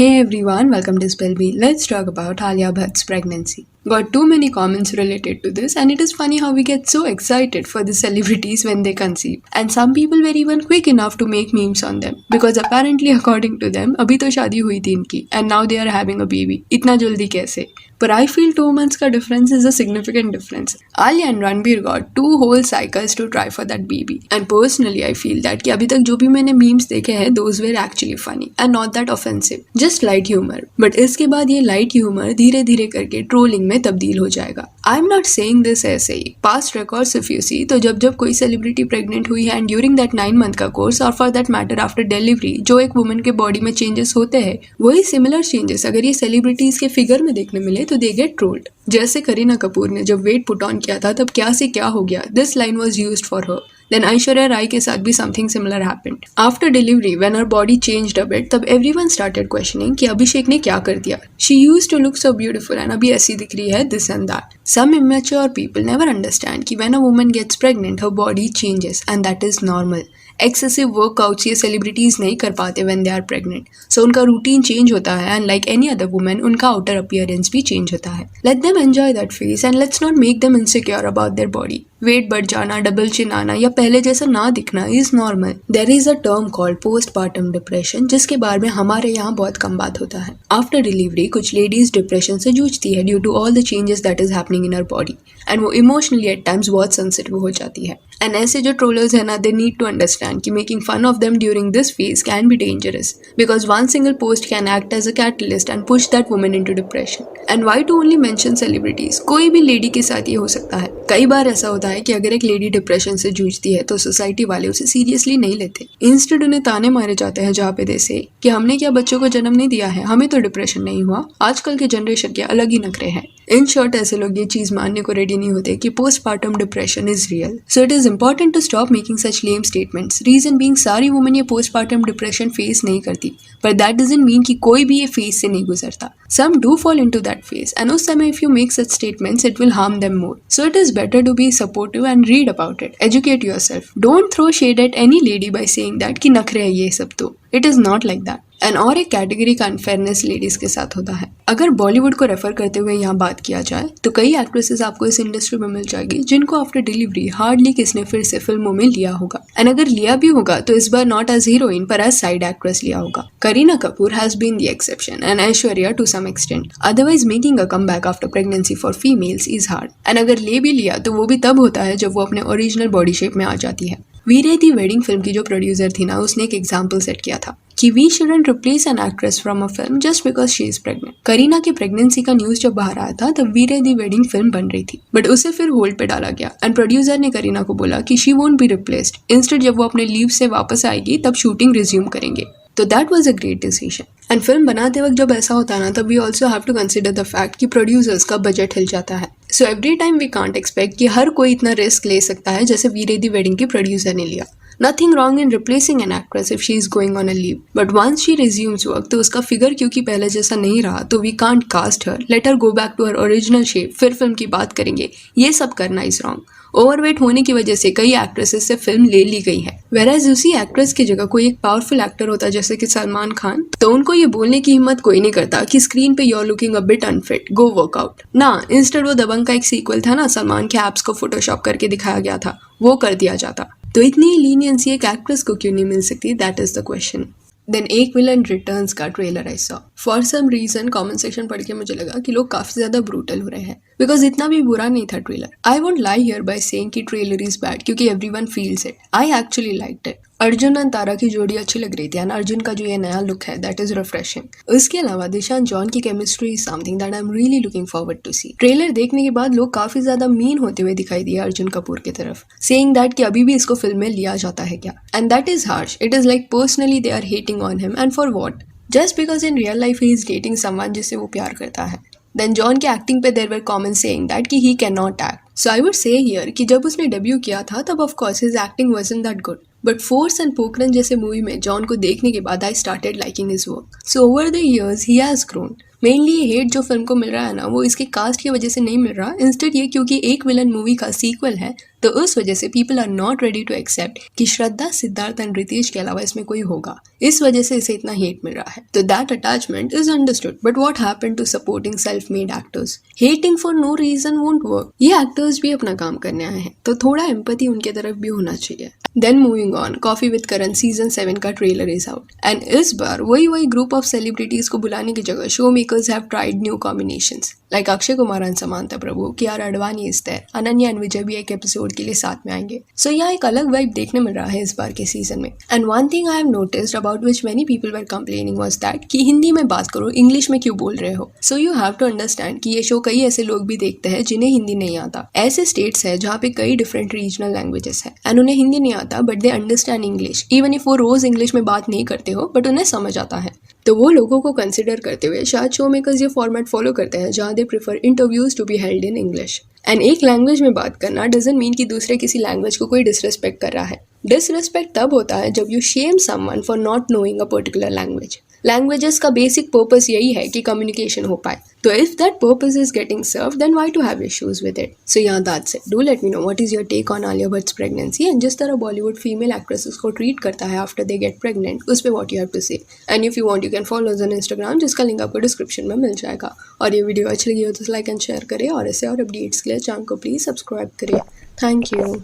Hey everyone, welcome to Spill Bee. Let's talk about Alia Bhatt's pregnancy. Got too many comments related to this, and it is funny how we get so excited for the celebrities when they conceive. And some people were even quick enough to make memes on them because apparently, according to them, अभी तो शादी हुई थी इनकी, and now they are having a baby. इतना जल्दी कैसे? But I feel 2 months का difference is a significant difference. Alia and Ranbir got 2 whole cycles to try for that baby. And personally, I feel that कि अभी तक जो भी मैंने memes देखे हैं, those were actually funny and not that offensive. Just light humor. But इसके बाद ये light humor धीरे धीरे करके trolling में तब्दील हो जाएगा. I'm not saying this ऐसे ही. Past records if you see, तो जब कोई celebrity pregnant हुई है and during that 9 month का course और for that matter after delivery जो एक woman के body में changes होते हैं, वही similar changes अगर ये celebrities के figure में देखने मिले तो they get trolled. जैसे करीना कपूर ने जब वेट पुट ऑन किया था तब क्या से क्या हो गया. This line was used for her. Then Aishwarya Rai के साथ भी something similar happened. After delivery, when her body changed a bit, तब everyone started questioning कि अभिषेक ने क्या कर दिया. She used to look so beautiful and अभी ऐसी दिख रही है this and that. Some immature people never understand कि when a woman gets pregnant, her body changes and that is normal. Excessive workouts ये सेलिब्रिटीज नहीं कर पाते when they are pregnant, so उनका रूटीन चेंज होता है and like any other women उनका outer appearance भी चेंज होता है. Let them enjoy that phase and let's not make them insecure about their body. Weight बढ़ जाना, डबल चिन आना या पहले जैसा ना दिखना is normal. There is a term called postpartum depression जिसके बारे में हमारे यहाँ बहुत कम बात होता है. आफ्टर डिलीवरी कुछ लेडीज डिप्रेशन से जूझती है due to all the changes that is happening in her body and वो इमोशनली एट टाइम्स बहुत सेंसिटिव हो जाती है. एंड ऐसे जो ट्रोलर्स है ना, दे नीड टू अंडरस्टैंड कि making fun of them during this phase can be dangerous because one single post can act as a catalyst and push that woman into depression. And why to only mention celebrities, कोई भी lady के साथ ये हो सकता है. कई बार ऐसा होता है कि अगर एक लेडी डिप्रेशन से जूझती है तो सोसाइटी वाले उसे सीरियसली नहीं लेते. इंस्टेड उन्हें ताने मारे जाते हैं जहाँ पे देसे कि हमने क्या बच्चों को जन्म नहीं दिया है, हमें तो डिप्रेशन नहीं हुआ. आजकल के जनरेशन के अलग ही नखरे हैं. इन शॉर्ट ऐसे लोग ये चीज मानने को रेडी नहीं होते कि postpartum depression is real. So it is important to stop making such lame statements. Reason being सारी वुमेन ये पोस्टपार्टम डिप्रेशन फेस नहीं करती, पर दैट डजंट मीन कि कोई भी ये फेस से नहीं गुजरता. Some do fall into that phase and उस समय if you make such statements it will harm them more. So it is better to be supportive and read about it, educate yourself. Don't throw shade at any lady by saying that कि नखरे है ये सब. तो it is not like that. And और एक category का unfairness ladies के साथ होता है. अगर बॉलीवुड को रेफर करते हुए यहाँ बात किया जाए तो कई एक्ट्रेसेस आपको इस इंडस्ट्री में मिल जाएगी जिनको आफ्टर डिलीवरी हार्डली किसने फिर से फिल्मों में लिया होगा. एंड अगर लिया भी होगा तो इस बार नॉट एज हीरोइन पर एज साइड एक्ट्रेस लिया होगा. Kareena Kapoor has been the exception and Aishwarya to some extent. Otherwise making a comeback after pregnancy for females is hard. And अगर ले भी लिया तो वो भी तब होता है जब वो अपने ओरिजिनल बॉडी शेप में आ जाती है. वीरे दी वेडिंग फिल्म की जो प्रोड्यूसर थी ना, उसने एक एग्जाम्पल सेट किया था कि we shouldn't replace an actress from a film just because she is pregnant. Kareena की प्रेगनेंसी का न्यूज जब बाहर आया था तब वीरे दी वेडिंग फिल्म बन रही थी, बट उसे फिर होल्ड पे डाला गया एंड प्रोड्यूसर ने करीना को बोला कि she won't be replaced. Instead जब वो अपने लीव से वापस आएगी तब शूटिंग रिज्यूम करेंगे. तो that was a great decision. And film बनाते वक्त जब ऐसा होता है ना, तब we also have to consider the fact कि प्रोड्यूसर्स का बजट हिल जाता है. So every time we can't expect कि हर कोई इतना रिस्क ले सकता है जैसे वीरे दी वेडिंग के प्रोड्यूसर ने लिया. Nothing wrong in replacing an actress if she is going on a leave. But once she resumes work, तो उसका फिगर क्योंकि पहले जैसा नहीं रहा तो we can't cast her. Let her go back to her original shape. फिर film की बात करेंगे. ये सब करना is wrong. ओवरवेट होने की वजह से कई एक्ट्रेसेस से फिल्म ले ली गई है. Whereas उसी एक्ट्रेस की जगह कोई एक पावरफुल एक्टर होता जैसे कि सलमान खान, तो उनको ये बोलने की हिम्मत कोई नहीं करता कि स्क्रीन पे you're looking a bit unfit, go work out. ना, इंस्टेड वो दबंग का एक सीक्वल था ना, सलमान के एब्स को फोटोशॉप करके दिखाया गया था, वो कर दिया जाता. तो इतनी लीनियंसी एक एक्ट्रेस को क्यों नहीं मिल सकती, that is the question. Then Ek villain returns का trailer I saw. For some reason comment section पढ़ के मुझे लगा कि लोग काफी ज्यादा ब्रूटल हो रहे हैं बिकॉज इतना भी बुरा नहीं था trailer. I won't lie here by saying कि ट्रेलर इज बैड क्योंकि everyone feels it. I actually liked it. Arjun और तारा की जोड़ी अच्छी लग रही थी एंड अर्जुन का जो ये नया लुक है दैट इज रिफ्रेशिंग. उसके अलावा दिशा एंड जॉन की chemistry is something that I am really looking forward to see. Trailer देखने के बाद लोग काफी ज्यादा मीन होते हुए दिखाई दिए अर्जुन कपूर की तरफ, सेइंग दैट कि अभी भी इसको फिल्म में लिया जाता है क्या. And that is harsh. It is like personally they are hating on him and for what, just because in real life he is dating someone जिससे वो प्यार करता है. देन जॉन के एक्टिंग पे there were comments saying that कि he can not act. So I would say here कि जब उसने डेब्यू किया था तब of course his acting wasn't that good, but force and Pokhran जैसे मूवी में जॉन को देखने के बाद I started liking his work. So over the years he has grown. Mainly ये हेट जो फिल्म को मिल रहा है ना, वो इसके कास्ट की वजह से नहीं मिल रहा, इंस्टेड ये क्योंकि एक विलन मूवी का सीक्वल है, तो उस वजह से people are not ready to accept कि श्रद्धा, सिद्धार्थ एंड रितेश के अलावा इसमें कोई होगा। इस वजह से इसे इतना हेट मिल रहा है। तो that attachment is understood, but what happened to supporting self made actors? Hating for no reason won't work. ये एक्टर्स भी अपना काम करने आए हैं, तो थोड़ा एम्पैथी उनके तरफ भी होना चाहिए। Then moving on, coffee with Karan season 7 का ट्रेलर इज आउट एंड इस बार वही ग्रुप ऑफ सेलिब्रिटीज को बुलाने की जगह show makers have tried new combinations like Akshay Kumar and Samantha Prabhu, Kiara Advani is there, Ananya and Vijay भी एक एपिसोड के लिए साथ में आएंगे। सो यहाँ एक अलग वाइब देखने मिल रहा है इस बार के सीजन में। And one thing I have noticed about which many people were complaining was that कि हिंदी में बात करो, इंग्लिश में क्यों बोल रहे हो? So you have to understand कि ये शो कई ऐसे लोग भी देखते हैं जिन्हें हिंदी नहीं आता। ऐसे स्टेट्स है जहाँ पे कई डिफरेंट रीजनल लैंग्वेजेस है एंड उन्हें हिंदी नहीं आता, but they understand English, even if वो रोज इंग्लिश में बात नहीं करते हो, बट उन्हें समझ आता है। तो वो लोगों को कंसिडर करते हुए शायद शो मेकर्स ये फॉर्मेट फॉलो करते हैं जहाँ they prefer interviews to be held in English. And एक लैंग्वेज में बात करना डजंट मीन कि दूसरे किसी लैंग्वेज को कोई डिसरिस्पेक्ट कर रहा है। डिसरिस्पेक्ट तब होता है जब you shame someone for not knowing a particular language. Languages का बेसिक पर्पस यही है कि कम्युनिकेशन हो पाए। तो if that purpose is getting serve, then why to have issues with it? So यहाँ that's it. Do let me know what is your take on Alia Bhatt's pregnancy and जिस तरह बॉलीवुड फीमेल एक्ट्रेसेस को ट्रीट करता है after they get pregnant, उस पर what you have to से। And if you want you can follow us on Instagram, जिसका link आपको डिस्क्रिप्शन में मिल जाएगा। और ये वीडियो अच्छी लगी हो तो लाइक एंड शेयर करें और ऐसे और अपडेट्स के लिए चैनल को प्लीज सब्सक्राइब करें। Thank you.